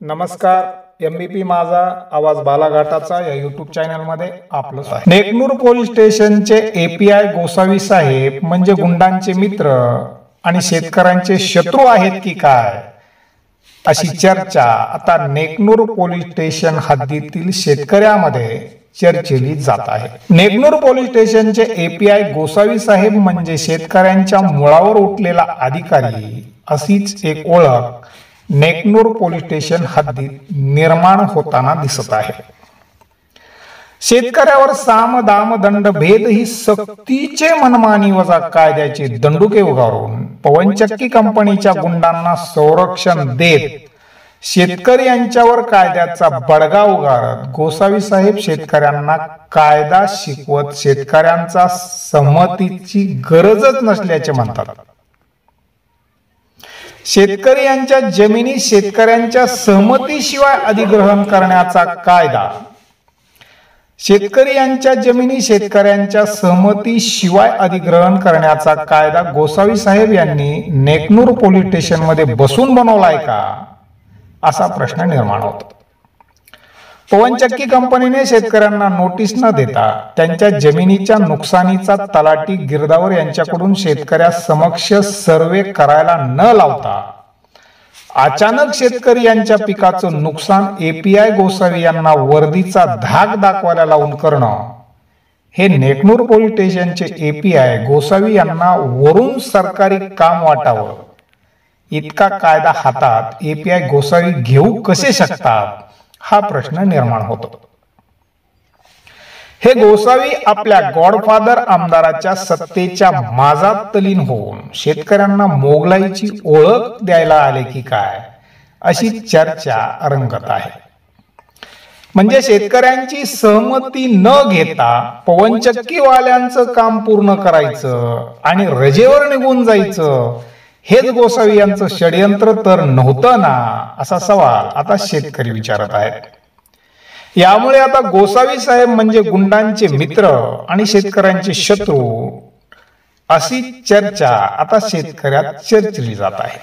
नमस्कार, MBP माझा आवाज बालाघाटाचा या युट्यूब चॅनलमध्ये आपलं स्वागत. नेकनूर पोलीस स्टेशनचे API गोसावी साहेब म्हणजे गुंडांचे मित्र आणि शेतकऱ्यांचे शत्रू आहेत की काय, अशी चर्चा आता नेकनूर पोलीस स्टेशन हद्दीतील शेतकऱ्यामध्ये चर्चेली जात आहे. नेकनूर पोलीस स्टेशनचे API गोसावी साहेब म्हणजे शेतकऱ्यांच्या मुळावर उठलेला अधिकारी अशीच एक ओळख नेकनूर पोलीस स्टेशन हद्दीत निर्माण होताना दिसत आहे. शेतकऱ्यावर साम दाम दंड भेद ही सक्तीचे मनमानी वजा कायद्याचे दंडुके उगारून पवनचक्की कंपनीच्या गुंडांना संरक्षण देत शेतकरी यांच्यावर कायद्याचा बडगा उगारत गोसावी साहेब शेतकऱ्यांना कायदा शिकवत शेतकऱ्यांचा संमतीची गरजच नसल्याचे म्हणतात. शेतकरी यांच्या जमिनी शेतकऱ्यांच्या सहमतीशिवाय अधिग्रहण करण्याचा कायदा, शेतकरी यांच्या जमिनी शेतकऱ्यांच्या सहमतीशिवाय अधिग्रहण करण्याचा कायदा गोसावी साहेब यांनी नेकनूर पोलीस स्टेशन मध्ये बसून बनवलाय का, असा प्रश्न निर्माण होतो. पवनचक्की कंपनीने शेतकऱ्यांना नोटीस न देता त्यांच्या जमिनीच्या नुकसानीचा तलाठी गिरदावर यांच्याकडून शेतकऱ्या समक्ष सर्वे करायला न लावता अचानक शेतकरी यांच्या पिकाचं नुकसान API गोसावी यांना वर्दीचा धाक दाखवायला लावून करणं, हे नेकनूर पोलीस स्टेशनचे API गोसावी यांना वरून सरकारी काम वाटावं इतका कायदा हातात API गोसावी घेऊ कसे शकतात, हा प्रश्न निर्माण होतो. हे गोसावी आपल्या गॉडफादर आमदाराच्या सत्तेच्या माजात तलीन होऊन शेतकऱ्यांना मोगलाईची ओळख द्यायला आले की काय, अशी चर्चा रंगत आहे. म्हणजे शेतकऱ्यांची सहमती न घेता पवनचक्कीवाल्यांचं काम पूर्ण करायचं आणि रजेवर निघून जायचं, हेच गोसावी यांचं षडयंत्र तर नव्हतं ना, असा सवाल आता शेतकरी विचारत आहेत. यामुळे आता गोसावी साहेब म्हणजे गुंडांचे मित्र आणि शेतकऱ्यांचे शत्रू, अशी चर्चा आता शेतकऱ्यात चर्चली जात आहे.